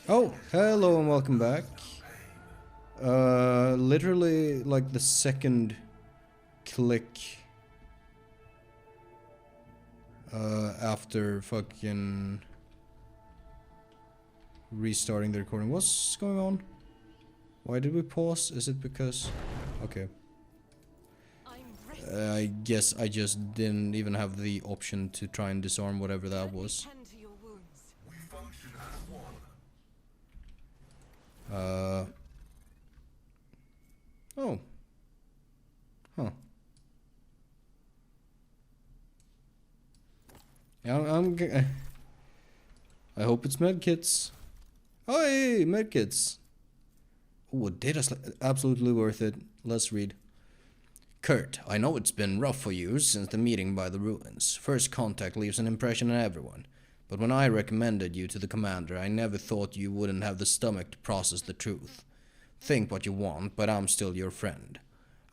Oh, hello and welcome back. Literally like the second click after fucking restarting the recording. What's going on? Why did we pause? Is it because... Okay. I guess I just didn't even have the option to try and disarm whatever that was. Oh. Huh. Yeah, I hope it's medkits. Oh, hey, medkits. Oh, data's absolutely worth it. Let's read. Kurt, I know it's been rough for you since the meeting by the ruins. First contact leaves an impression on everyone. But when I recommended you to the commander, I never thought you wouldn't have the stomach to process the truth. Think what you want, but I'm still your friend.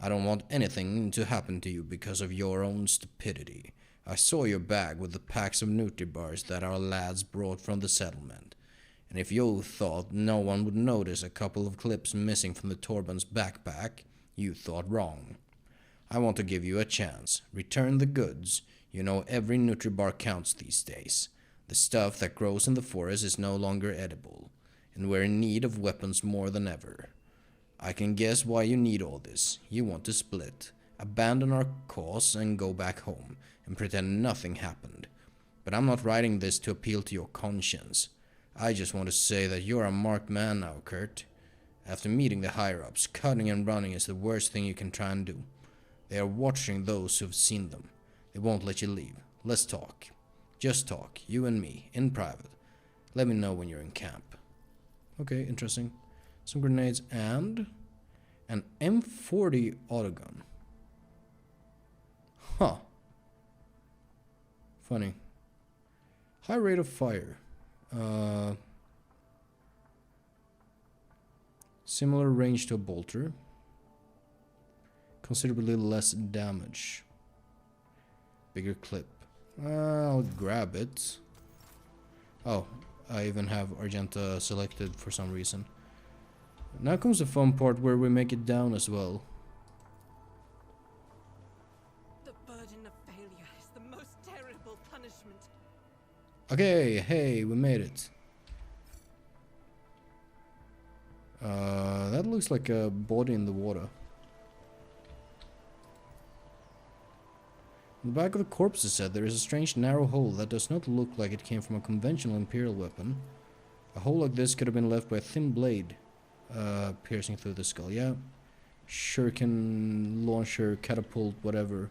I don't want anything to happen to you because of your own stupidity. I saw your bag with the packs of Nutri-bars that our lads brought from the settlement. And if you thought no one would notice a couple of clips missing from the Torban's backpack, you thought wrong. I want to give you a chance. Return the goods. You know every Nutri-bar counts these days. The stuff that grows in the forest is no longer edible, and we're in need of weapons more than ever. I can guess why you need all this. You want to split, abandon our cause and go back home, and pretend nothing happened. But I'm not writing this to appeal to your conscience. I just want to say that you're a marked man now, Kurt. After meeting the higher-ups, cutting and running is the worst thing you can try and do. They are watching those who've seen them. They won't let you leave. Let's talk. Just talk, you and me, in private. Let me know when you're in camp. Okay, interesting. Some grenades and an M40 autogun. Huh. Funny. High rate of fire. Similar range to a bolter. Considerably less damage. Bigger clip. I'll grab it. Oh, I even have Argenta selected for some reason. Now comes the fun part where we make it down as well. The burden of failure is the most terrible punishment. Okay, hey, we made it. That looks like a body in the water. On the back of the corpse, it said, there is a strange narrow hole that does not look like it came from a conventional Imperial weapon. A hole like this could have been left by a thin blade piercing through the skull. Yeah, shuriken, launcher, catapult, whatever.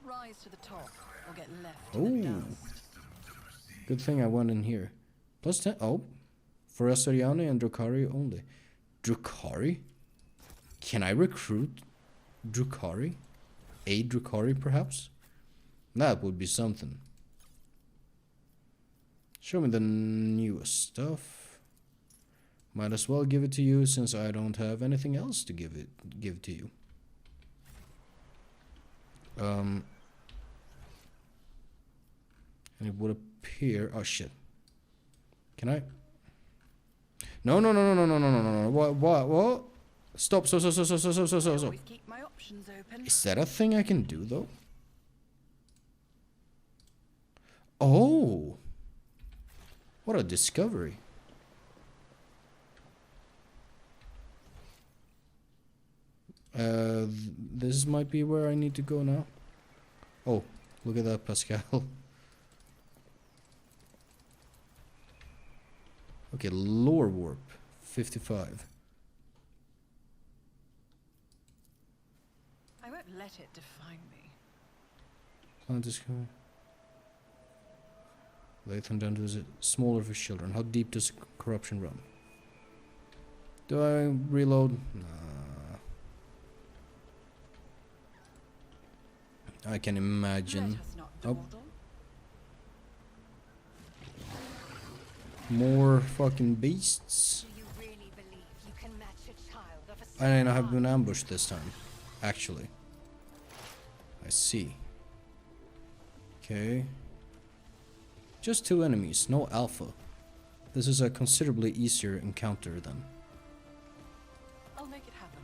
Rise to the top or get left in the dust. Good thing I went in here. Plus 10. Oh, for Astoriani and Drukhari only. Drukhari? Can I recruit Drukhari? A Drukhari, perhaps? That would be something. Show me the newest stuff. Might as well give it to you since I don't have anything else to give to you. And it would appear. Oh shit. Can I? No. What? Stop. So. Keep my options open. Is that a thing I can do though? Oh, what a discovery. This might be where I need to go now. Oh, look at that, Pascal. Okay, lore warp 55. I won't let it define me. Discover. Lathan down to it smaller for children. How deep does corruption run? Do I reload? Nah. I can imagine. Oh. More fucking beasts. Do you really believe you can match a child of a I have been ambushed this time. Actually. I see. Okay. Just 2 enemies, no alpha. This is a considerably easier encounter then. I'll make it happen.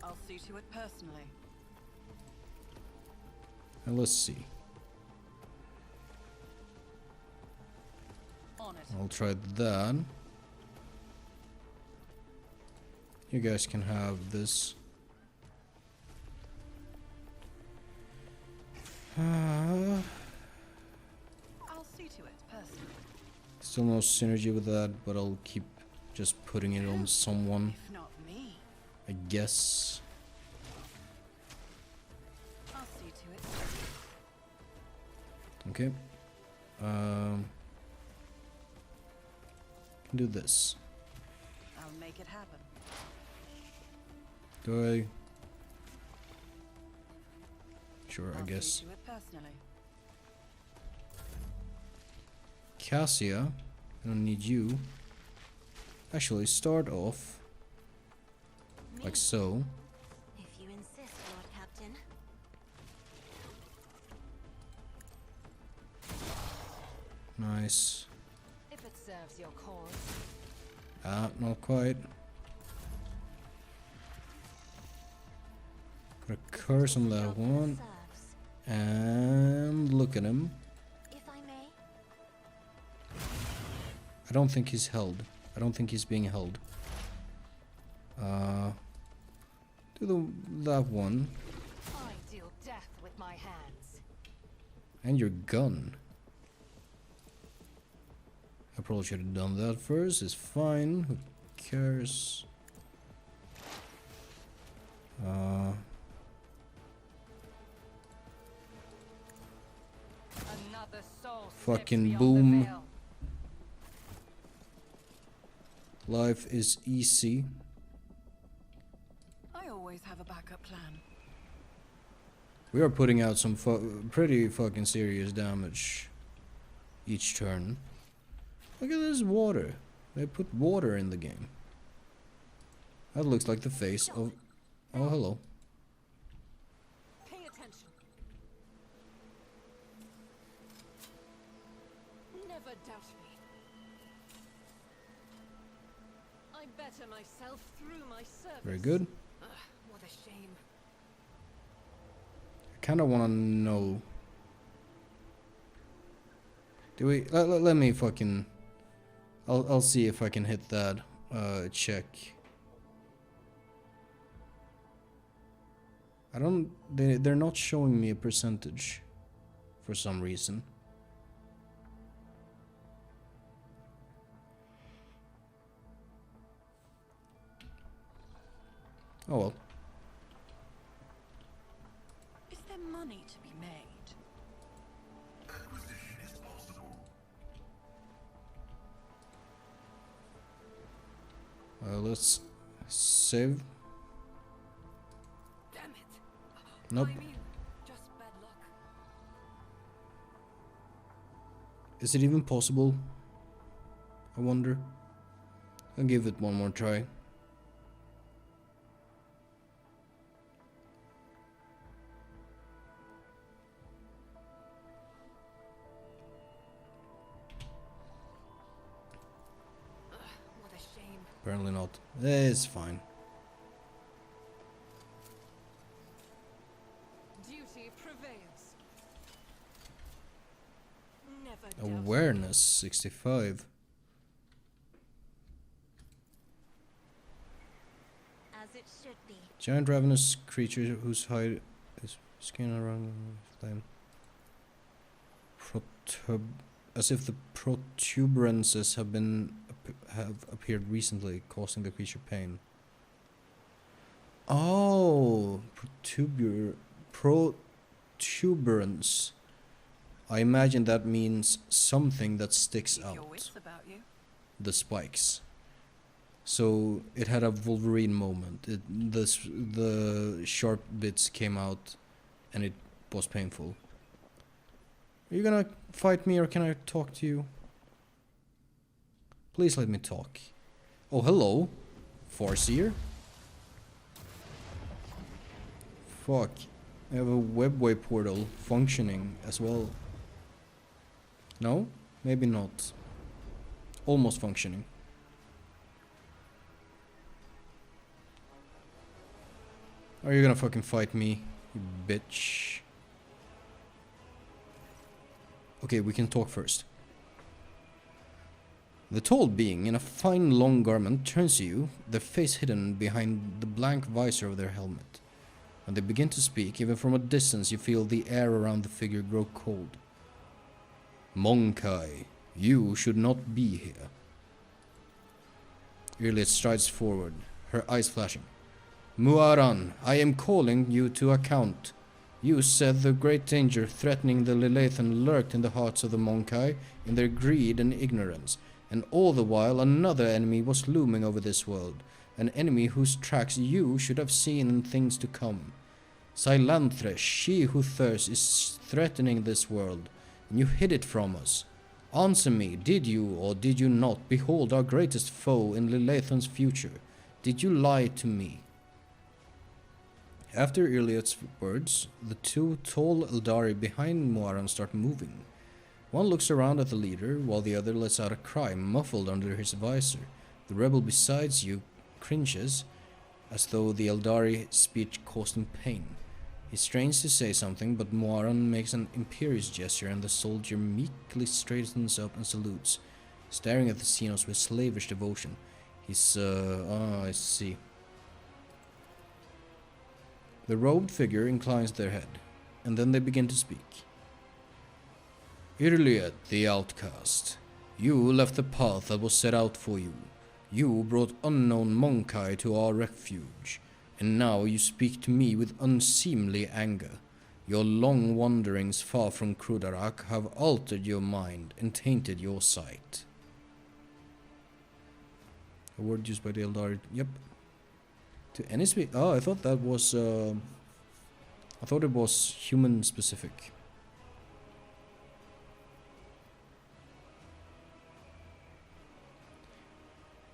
I'll see to it personally. And let's see. On it. I'll try that. You guys can have this. I'll see to it personally. Still no synergy with that, but I'll keep just putting it on someone, If not me, I guess. I'll see to it. Okay. Can do this. I'll make it happen. Do I? Sure, I I'll guess. see to it personally. Cassia, I don't need you. Actually, start off like so. If you insist, Lord Captain. Nice. If it serves your cause. Ah, not quite. Got a curse on that one. Serves. And look at him. If I may. I don't think he's held. I don't think he's being held. Do that one. I deal death with my hands. And your gun. I probably should have done that first. It's fine. Who cares? Another soul Fucking slips beyond boom. the veil. Life is easy. I always have a backup plan. We are putting out some pretty fucking serious damage each turn. Look at this water. They put water in the game. That looks like the face of... Oh, hello. Pay attention. Never doubt me. I better myself through my service. Very good. Ugh, what a shame. I kind of want to know... Do we... Let me fucking... I'll see if I can hit that check. I don't... They're not showing me a percentage for some reason. Oh well. Is there money to be made? Let's save. Damn it. Nope. I mean, just bad luck. Is it even possible? I wonder. I'll give it one more try. What a shame. Apparently not. It's fine. Duty prevails. Never doubt me. Awareness 65. As it should be. Giant ravenous creature whose hide is skin around flame. As if the protuberances have appeared recently, causing the creature pain. Oh, protuberance. I imagine that means something that sticks Keep your out. wits about you. The spikes. So it had a Wolverine moment. The sharp bits came out, and it was painful. Are you gonna fight me or can I talk to you? Please let me talk. Oh, hello. Farseer? Fuck. I have a webway portal functioning as well. No? Maybe not. Almost functioning. Are you gonna fucking fight me, you bitch? Okay, we can talk first. The tall being in a fine long garment turns to you, their face hidden behind the blank visor of their helmet. When they begin to speak, even from a distance you feel the air around the figure grow cold. Monkai, you should not be here. Yrliet strides forward, her eyes flashing. Muaran, I am calling you to account. You said the great danger threatening the Lilathan lurked in the hearts of the Monkai, in their greed and ignorance, and all the while another enemy was looming over this world, an enemy whose tracks you should have seen in things to come. Silantresh, she who thirsts, is threatening this world, and you hid it from us. Answer me, did you or did you not behold our greatest foe in Lilathan's future? Did you lie to me? After Yrliet's words, the two tall Eldari behind Muaran start moving. One looks around at the leader, while the other lets out a cry, muffled under his visor. The rebel beside you cringes, as though the Eldari speech caused him pain. He strains to say something, but Muaran makes an imperious gesture, and the soldier meekly straightens up and salutes, staring at the Xenos with slavish devotion. He's, I see. The robed figure inclines their head, and then they begin to speak. Yrliet, the outcast, you left the path that was set out for you. You brought unknown Monkai to our refuge, and now you speak to me with unseemly anger. Your long wanderings far from Krudarak have altered your mind and tainted your sight. A word used by the Eldari. Yep. To any I thought that was I thought it was human specific.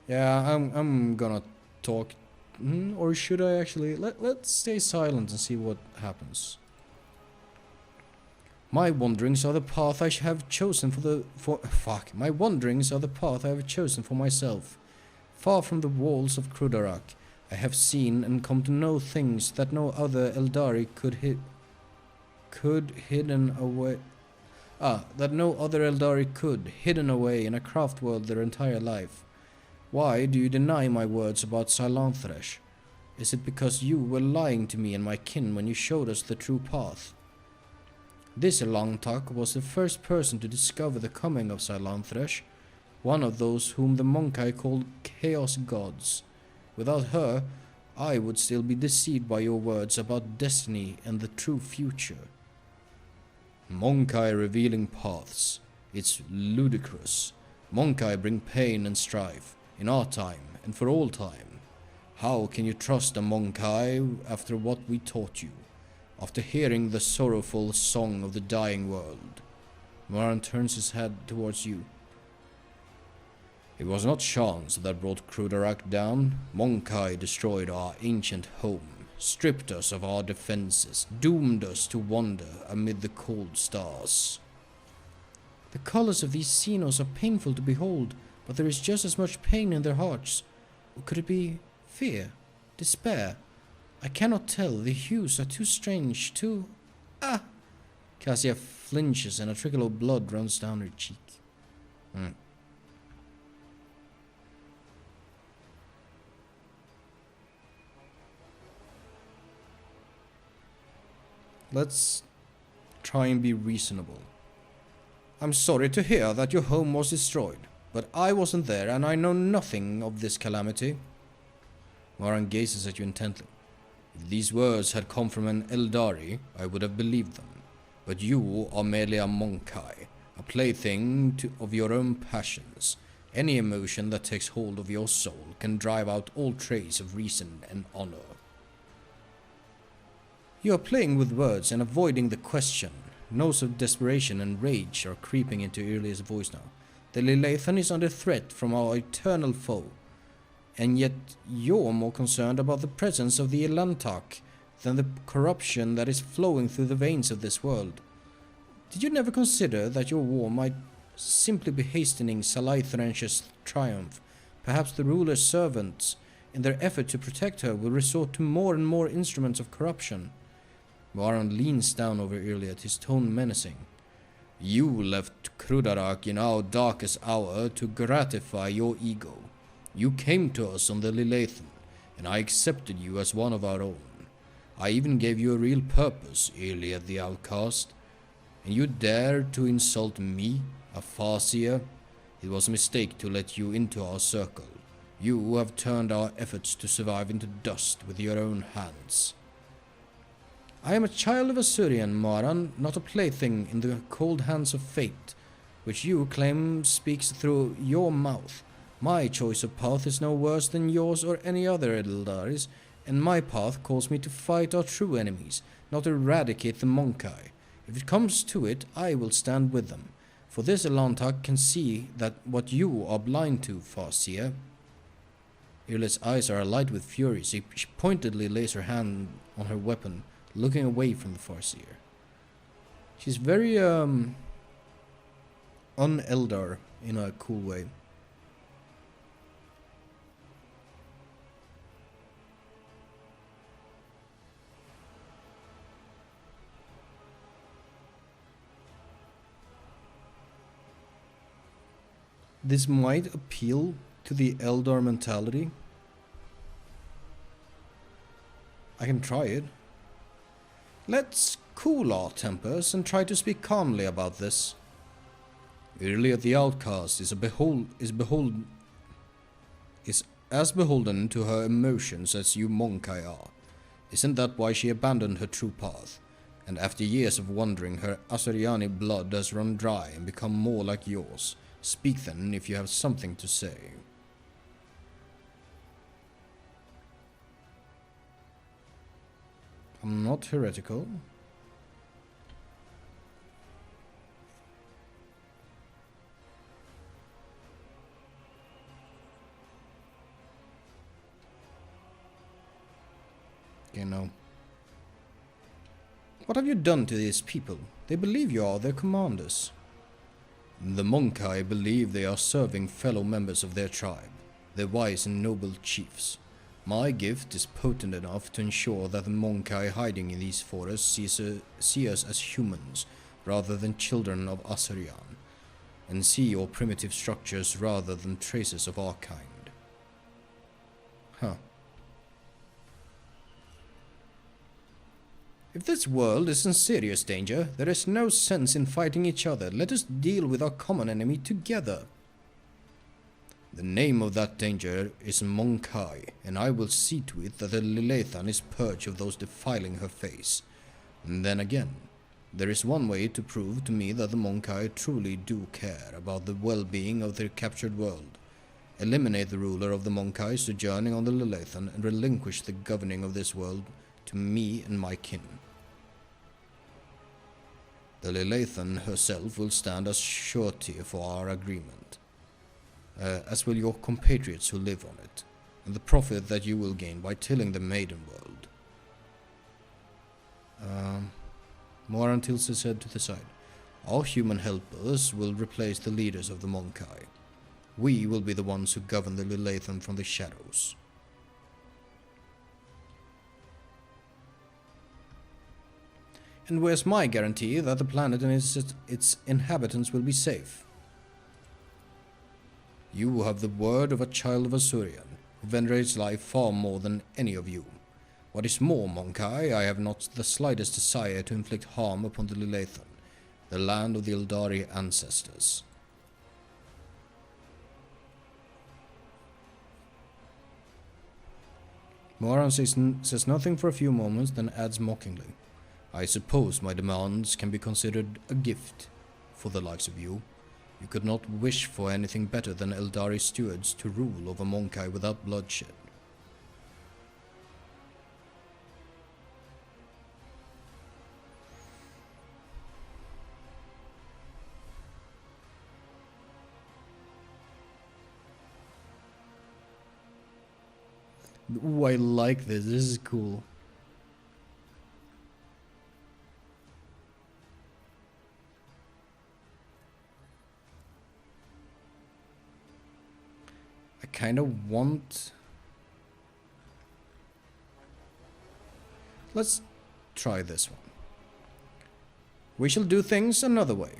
Yeah, I'm gonna talk, or should I actually let's stay silent and see what happens. My wanderings are the path I have chosen my wanderings are the path I have chosen for myself. Far from the walls of Krudarak, I have seen and come to know things that no other Eldari hidden away in a craft world their entire life. Why do you deny my words about Silantresh? Is it because you were lying to me and my kin when you showed us the true path? This Elangtak was the first person to discover the coming of Silantresh, one of those whom the Monkai called Chaos Gods. Without her, I would still be deceived by your words about destiny and the true future. Monkai revealing paths. It's ludicrous. Monkai bring pain and strife, in our time and for all time. How can you trust a Monkai after what we taught you? After hearing the sorrowful song of the dying world? Muaran turns his head towards you. It was not chance that brought Krudarak down. Monkai destroyed our ancient home, stripped us of our defenses, doomed us to wander amid the cold stars. The colors of these Xenos are painful to behold, but there is just as much pain in their hearts. Or could it be fear? Despair? I cannot tell. The hues are too strange, too... Cassia flinches and a trickle of blood runs down her cheek. Let's try and be reasonable. I'm sorry to hear that your home was destroyed, but I wasn't there and I know nothing of this calamity. Muaran gazes at you intently. If these words had come from an Eldari, I would have believed them. But you are merely a Monkai, a plaything of your own passions. Any emotion that takes hold of your soul can drive out all trace of reason and honor. You are playing with words and avoiding the question. Notes of desperation and rage are creeping into Yrliet's voice now. The Lilathan is under threat from our eternal foe. And yet you're more concerned about the presence of the Elantak than the corruption that is flowing through the veins of this world. Did you never consider that your war might simply be hastening Salaithranch's triumph. Perhaps the ruler's servants, in their effort to protect her, will resort to more and more instruments of corruption. Moran leans down over Iliad, his tone menacing. You left Krudarak in our darkest hour to gratify your ego. You came to us on the Lilathan, and I accepted you as one of our own. I even gave you a real purpose, Iliad the Outcast. And you dared to insult me, a Farseer? It was a mistake to let you into our circle. You have turned our efforts to survive into dust with your own hands. I am a child of Assyrian, Moran, not a plaything in the cold hands of fate, which you claim speaks through your mouth. My choice of path is no worse than yours or any other Eldari's, and my path calls me to fight our true enemies, not eradicate the Monkai. If it comes to it, I will stand with them, for this Elantak can see that what you are blind to, Farseer. Iliad's eyes are alight with fury. She pointedly lays her hand on her weapon, looking away from the Farseer. She's very, un-Eldar in a cool way. This might appeal to the Eldar mentality. I can try it. Let's cool our tempers and try to speak calmly about this. Iliad the Outcast is as beholden to her emotions as you Monkai are. Isn't that why she abandoned her true path? And after years of wandering, her Assyriani blood has run dry and become more like yours. Speak then, if you have something to say. I'm not heretical. Okay, no. What have you done to these people? They believe you are their commanders. The Monkai believe they are serving fellow members of their tribe, their wise and noble chiefs. My gift is potent enough to ensure that the Monkai hiding in these forests see us as humans, rather than children of Assyrian, and see your primitive structures rather than traces of our kind. Huh. If this world is in serious danger, there is no sense in fighting each other. Let us deal with our common enemy together. The name of that danger is Monkai, and I will see to it that the Lilathan is purged of those defiling her face. And then again, there is one way to prove to me that the Monkai truly do care about the well-being of their captured world. Eliminate the ruler of the Monkai sojourning on the Lilathan and relinquish the governing of this world to me and my kin. The Lilathan herself will stand as surety for our agreement, as will your compatriots who live on it, and the profit that you will gain by tilling the maiden world. Moran tilts his head to the side. Our human helpers will replace the leaders of the Monkai. We will be the ones who govern the Lilathan from the shadows. And where's my guarantee that the planet and its inhabitants will be safe? You have the word of a child of Assyrian, who venerates life far more than any of you. What is more, Monkai, I have not the slightest desire to inflict harm upon the Lilathan, the land of the Eldari ancestors. Moran says nothing for a few moments, then adds mockingly. I suppose my demands can be considered a gift for the likes of you. You could not wish for anything better than Eldari stewards to rule over Monkai without bloodshed. Ooh, I like this. This is cool. kind of want... Let's try this one. We shall do things another way.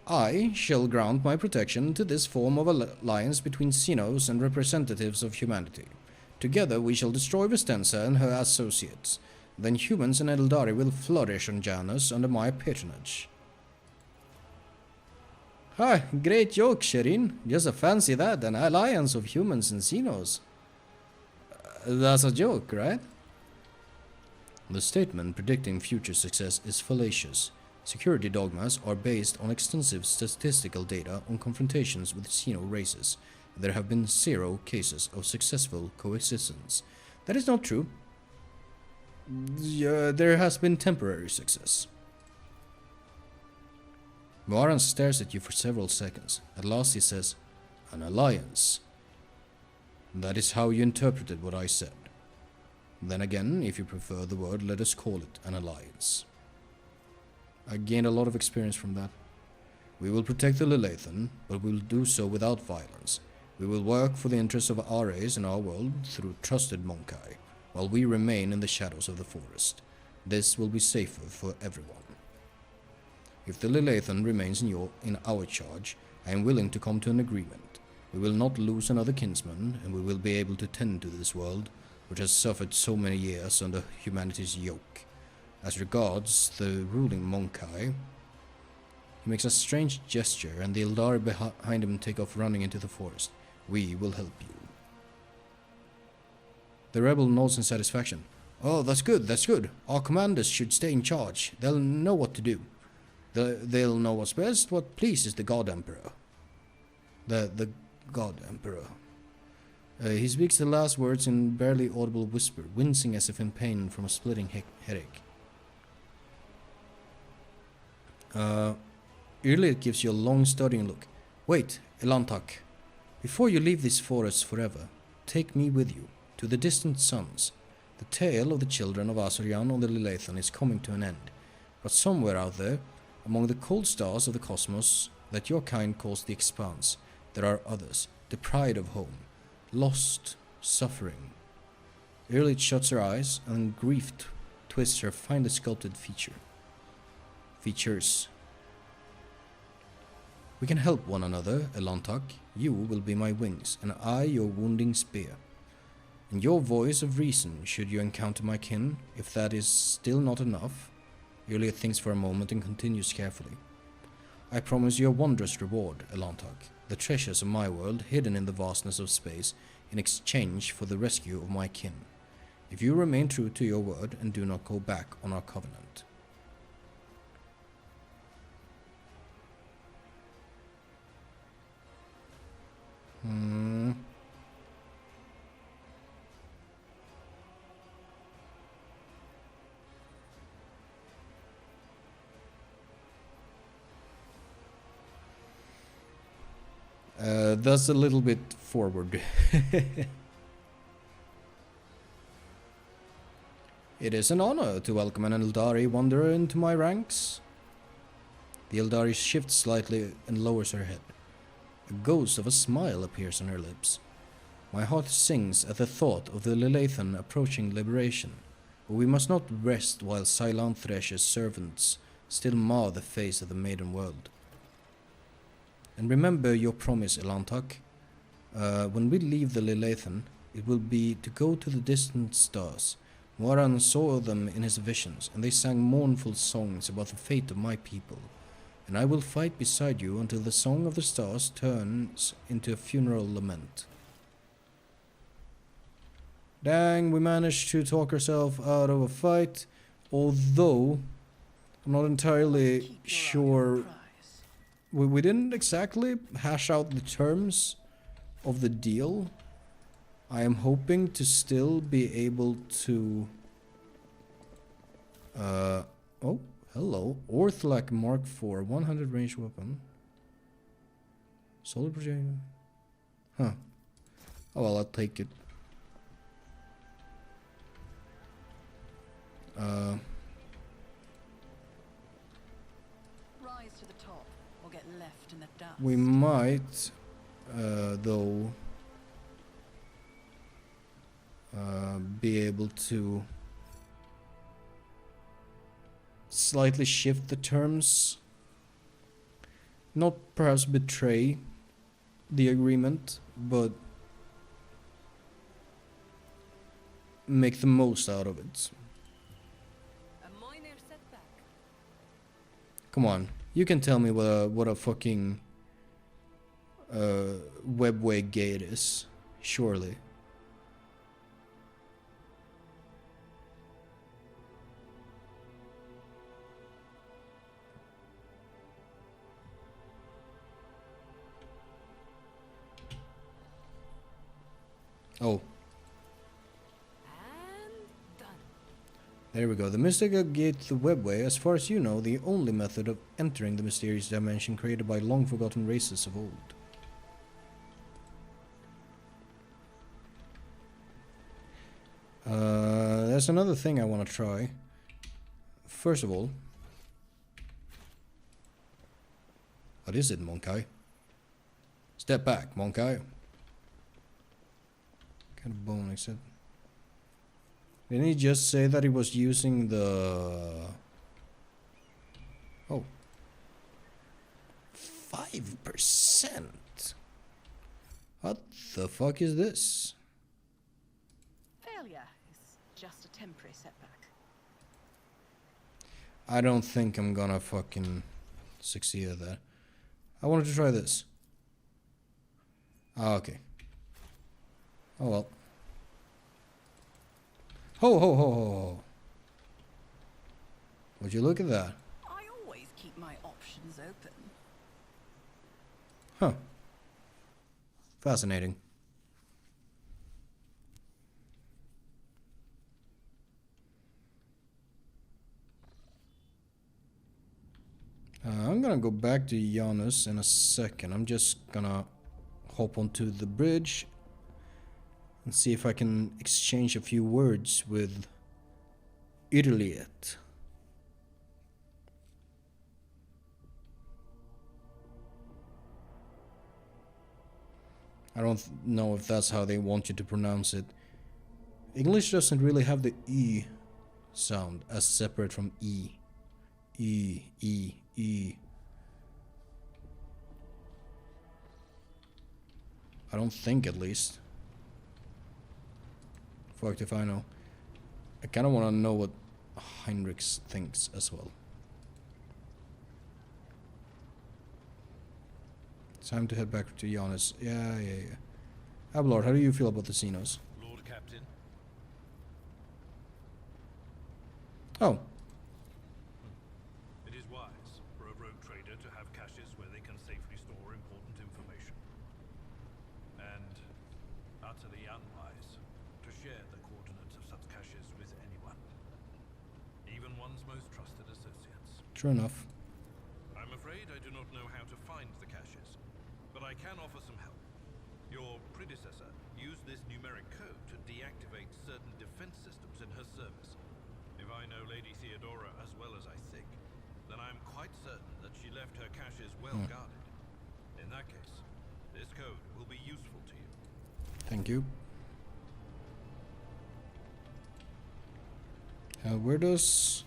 I shall grant my protection to this form of alliance between Xenos and representatives of humanity. Together we shall destroy Vistenza and her associates. Then humans and Eldari will flourish on Janus under my patronage. Ah, great joke, Sherin. Just a fancy that, an alliance of humans and Xenos. That's a joke, right? The statement predicting future success is fallacious. Security dogmas are based on extensive statistical data on confrontations with Xeno races. There have been 0 cases of successful coexistence. That is not true. There has been temporary success. Moran stares at you for several seconds. At last he says, "An alliance." That is how you interpreted what I said. Then again, if you prefer the word, let us call it an alliance. I gained a lot of experience from that. We will protect the Lilithan, but we will do so without violence. We will work for the interests of our race and our world through trusted Monkai, while we remain in the shadows of the forest. This will be safer for everyone. If the Lilithan remains in our charge, I am willing to come to an agreement. We will not lose another kinsman, and we will be able to tend to this world, which has suffered so many years under humanity's yoke. As regards the ruling Monkai, he makes a strange gesture, and the Eldari behind him take off running into the forest. We will help you. The rebel nods in satisfaction. Oh, that's good, that's good. Our commanders should stay in charge. They'll know what to do. They'll know what's best, what pleases the God Emperor. The God Emperor. He speaks the last words in barely audible whisper, wincing as if in pain from a splitting headache. Irlit gives you a long studying look. Wait, Elantak. Before you leave this forest forever, take me with you, to the distant suns. The tale of the children of Azorian on the Lilithan is coming to an end. But somewhere out there, among the cold stars of the cosmos that your kind calls the expanse, there are others, the pride of home, lost, suffering. Irlit shuts her eyes, and grief twists her finely sculpted features. We can help one another, Elantak. You will be my wings, and I your wounding spear. And your voice of reason, should you encounter my kin, if that is still not enough. Irlit thinks for a moment and continues carefully. I promise you a wondrous reward, Elantak. The treasures of my world, hidden in the vastness of space, in exchange for the rescue of my kin. If you remain true to your word and do not go back on our covenant. That's a little bit forward. It is an honor to welcome an Eldari wanderer into my ranks. The Eldari shifts slightly and lowers her head. A ghost of a smile appears on her lips. My heart sings at the thought of the Lilithan approaching liberation, but we must not rest while Cylon Thresh's servants still mar the face of the maiden world. And remember your promise, Elantak. When we leave the Lilithan, it will be to go to the distant stars. Moran saw them in his visions, and they sang mournful songs about the fate of my people. And I will fight beside you until the song of the stars turns into a funeral lament. Dang, we managed to talk ourselves out of a fight, although I'm not entirely sure. We didn't exactly hash out the terms of the deal. I am hoping to still be able to... oh, hello. Orthlak Mark IV, 100 range weapon. Solar projector. Huh. Oh well, I'll take it. Rise to the top or get left in the dust. We might, though, be able to slightly shift the terms. Not perhaps betray the agreement, but make the most out of it. A minor setback. Come on, you can tell me what a fucking webway gate is, surely. Oh. And done. There we go. The mystical gate, the webway, as far as you know, the only method of entering the mysterious dimension created by long-forgotten races of old. There's another thing I want to try. First of all... What is it, Monkai? Step back, Monkai. Kind of bone, except... Didn't he just say that he was using the... Oh. 5%? What the fuck is this? Failure is just a temporary setback. I don't think I'm gonna fucking succeed at that. I wanted to try this. Ah, okay. Oh well. Ho ho ho ho ho. Would you look at that? I always keep my options open. Huh. Fascinating. I'm gonna go back to Xenos in a second. I'm just gonna hop onto the bridge and see if I can exchange a few words with Iliet. I don't know if that's how they want you to pronounce it. English doesn't really have the E sound as separate from E. E. I don't think, at least. Fucked if I know. I kind of want to know what Heinrichs thinks as well. Time to head back to Giannis. Yeah. Ablord, how do you feel about the Xenos? Lord Captain. Oh. It is wise for a rogue trader to have caches where they can safely store important information. And utterly unwise to share the coordinates of such caches with anyone. Even one's most trusted associates. True enough. I'm afraid I do not know how to find the caches, but I can offer some help. Your predecessor used this numeric code to deactivate certain defense systems in her service. If I know Lady Theodora as well as I think, then I'm quite certain that she left her caches well guarded. In that case, this code will be useful to you. Thank you. Where does...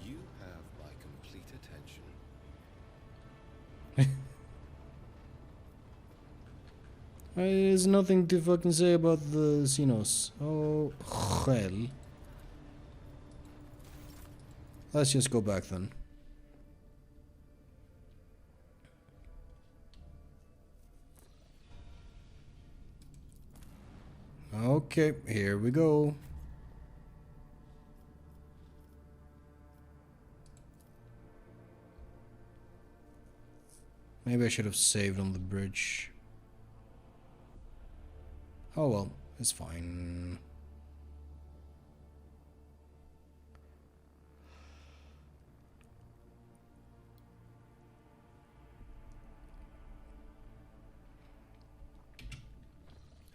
You have my complete attention. There's nothing to fucking say about the Xenos. Oh, hell. Let's just go back then. Okay, here we go. Maybe I should have saved on the bridge. Oh well, it's fine.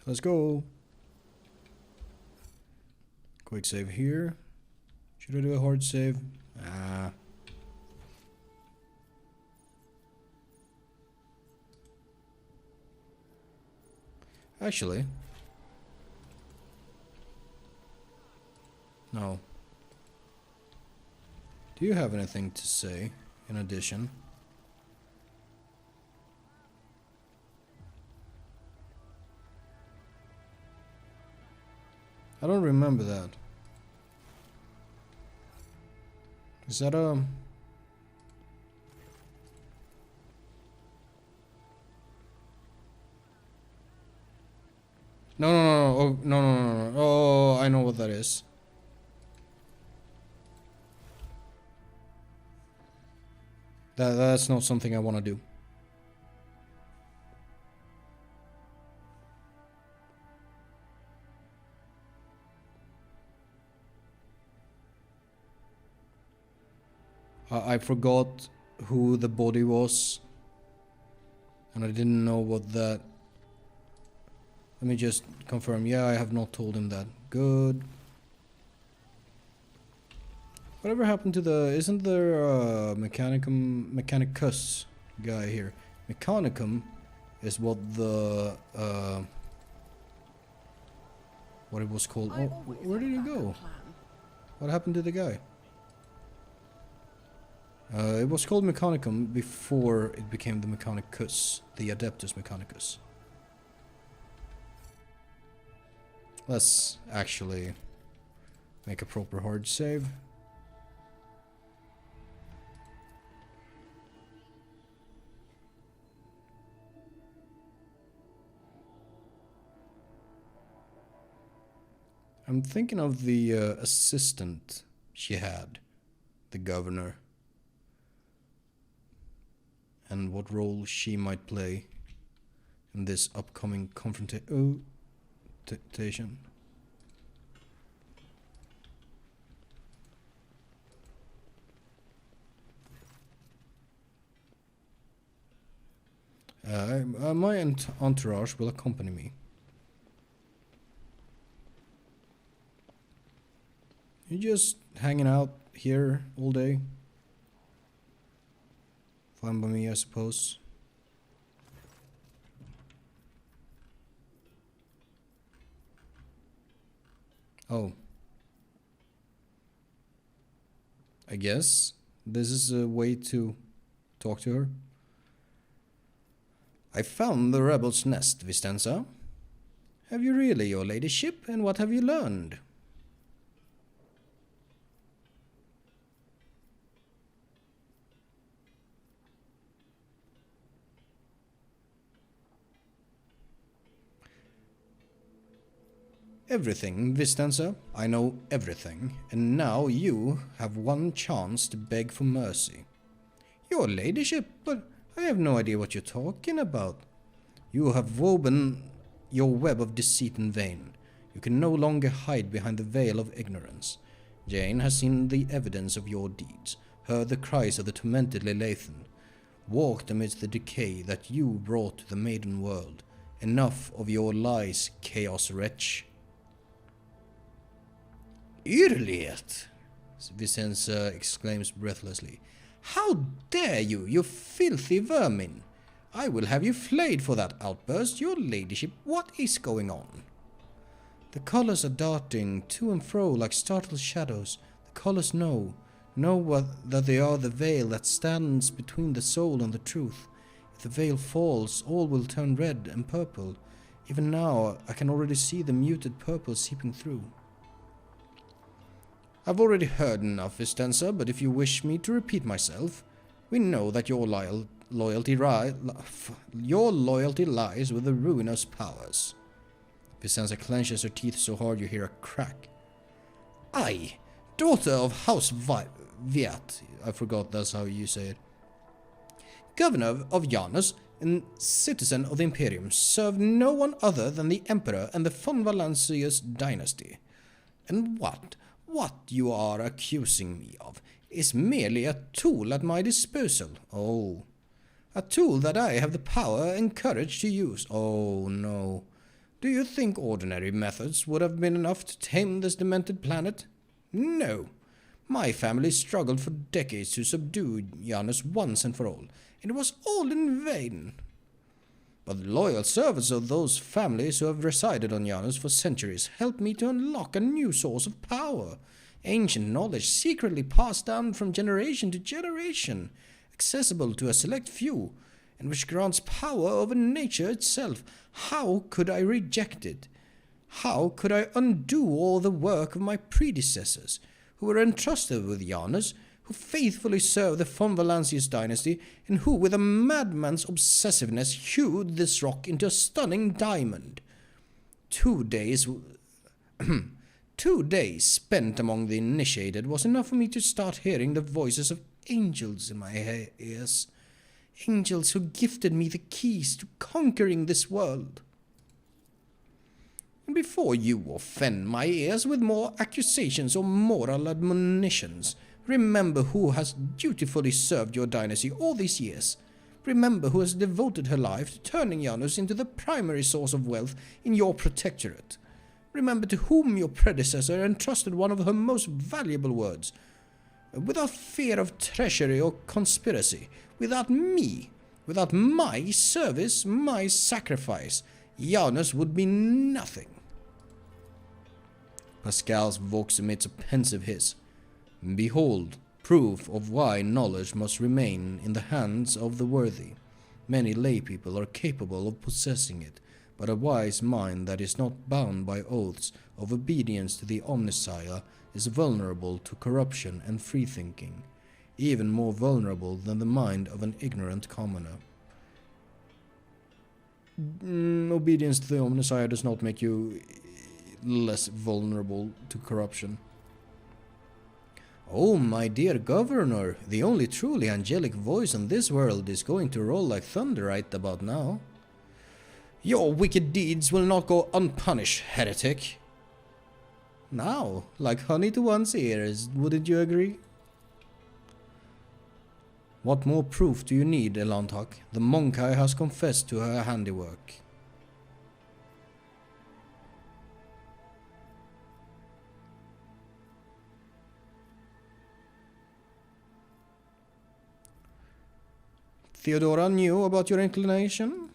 Let's go. Quick save here. Should I do a hard save? Ah. Actually. No. Do you have anything to say in addition? I don't remember that. Is that a... No, no, no, no, oh, no, no, no, no. Oh, I know what that is. That's not something I want to do. I forgot who the body was, and I didn't know what that... Let me just confirm. Yeah, I have not told him that. Good. Whatever happened to the... Isn't there a Mechanicus guy here? Mechanicum is what the... what it was called. Oh, where did he go? What happened to the guy? It was called Mechanicum before it became the Mechanicus, the Adeptus Mechanicus. Let's actually make a proper hard save. I'm thinking of the assistant she had, the governor, and what role she might play in this upcoming confrontation. My entourage will accompany me. You just hanging out here all day? Fine by me, I suppose. Oh. I guess this is a way to talk to her. I found the rebel's nest, Vistenza. Have you really, your ladyship? And what have you learned? Everything, Vistenza. I know everything, and now you have one chance to beg for mercy. Your ladyship, but I have no idea what you're talking about. You have woven your web of deceit in vain. You can no longer hide behind the veil of ignorance. Jane has seen the evidence of your deeds, heard the cries of the tormented Lelathan, walked amidst the decay that you brought to the maiden world. Enough of your lies, chaos wretch. Irliet, Vicenza exclaims breathlessly. How dare you, you filthy vermin! I will have you flayed for that outburst, your ladyship. What is going on? The colours are darting to and fro like startled shadows. The colours know that they are the veil that stands between the soul and the truth. If the veil falls, all will turn red and purple. Even now, I can already see the muted purple seeping through. I've already heard enough, Vistenza, but if you wish me to repeat myself, we know that your loyalty lies with the ruinous powers. Vicenza clenches her teeth so hard you hear a crack. I, daughter of House Viat, I forgot that's how you say it, governor of Janus and citizen of the Imperium, served no one other than the Emperor and the von Valancius dynasty. And what you are accusing me of is merely a tool at my disposal. Oh, a tool that I have the power and courage to use. Oh, no. Do you think ordinary methods would have been enough to tame this demented planet? No. My family struggled for decades to subdue Janus once and for all, and it was all in vain. but the loyal service of those families who have resided on Xenos for centuries helped me to unlock a new source of power. Ancient knowledge secretly passed down from generation to generation, accessible to a select few, and which grants power over nature itself. How could I reject it? How could I undo all the work of my predecessors, who were entrusted with Xenos, who faithfully served the von Valancius dynasty, and who, with a madman's obsessiveness, hewed this rock into a stunning diamond? 2 days... 2 days spent among the initiated was enough for me to start hearing the voices of angels in my ears. Angels who gifted me the keys to conquering this world. And before you offend my ears with more accusations or moral admonitions, remember who has dutifully served your dynasty all these years. Remember who has devoted her life to turning Xenos into the primary source of wealth in your protectorate. Remember to whom your predecessor entrusted one of her most valuable words. Without fear of treachery or conspiracy, without me, without my service, my sacrifice, Xenos would be nothing. Pascal's voice emits a pensive hiss. Behold, proof of why knowledge must remain in the hands of the worthy. Many lay people are capable of possessing it, but a wise mind that is not bound by oaths of obedience to the Omnissiah is vulnerable to corruption and freethinking, even more vulnerable than the mind of an ignorant commoner. Obedience to the Omnissiah does not make you less vulnerable to corruption. Oh, my dear governor, the only truly angelic voice in this world is going to roll like thunder right about now. Your wicked deeds will not go unpunished, heretic. Now, like honey to one's ears, wouldn't you agree? What more proof do you need, Elantok? The Monkai has confessed to her handiwork. Theodora knew about your inclination?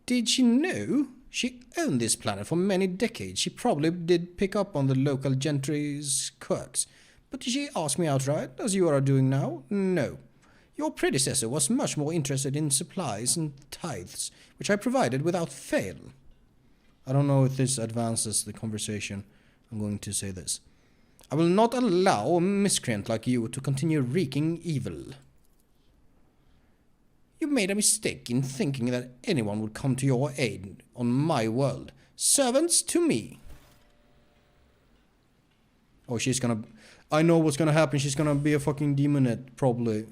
Did she know? She owned this planet for many decades. She probably did pick up on the local gentry's quirks. But did she ask me outright, as you are doing now? No. Your predecessor was much more interested in supplies and tithes, which I provided without fail. I don't know if this advances the conversation. I'm going to say this. I will not allow a miscreant like you to continue wreaking evil. You made a mistake in thinking that anyone would come to your aid on my world. Servants to me. Oh, she's gonna... I know what's gonna happen. She's gonna be a fucking demonette, probably.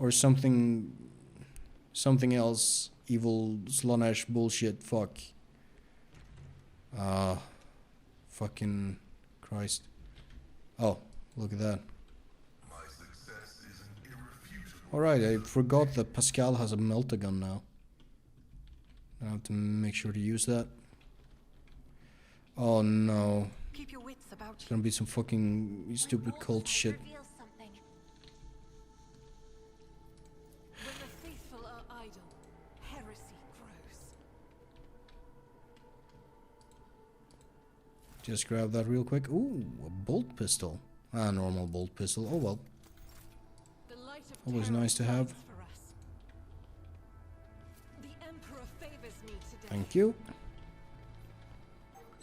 Or something... something else. Evil, Slanesh bullshit, fuck. Fucking Christ. Oh, look at that. Alright, I forgot that Pascal has a meltagun now. I have to make sure to use that. Oh no. Keep your wits about It's gonna be some fucking stupid cult shit. When the faithful are idle, heresy grows. Just grab that real quick. Ooh, a bolt pistol. Ah, normal bolt pistol. Oh well. The light of Always terror nice to have. shines for us. The Emperor favors me today. Thank you.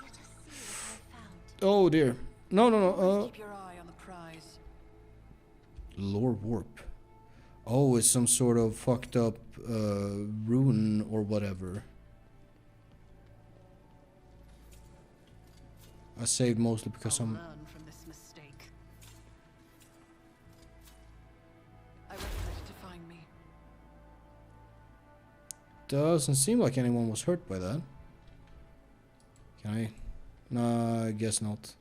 Let us see what I found. Oh dear. No, no, no. Always keep your eye on the prize. Lore warp. Oh, it's some sort of fucked up rune or whatever. I saved mostly because I'll I'm... learn from this mistake. I went with it to find me. Doesn't seem like anyone was hurt by that. Can I? No, I guess not.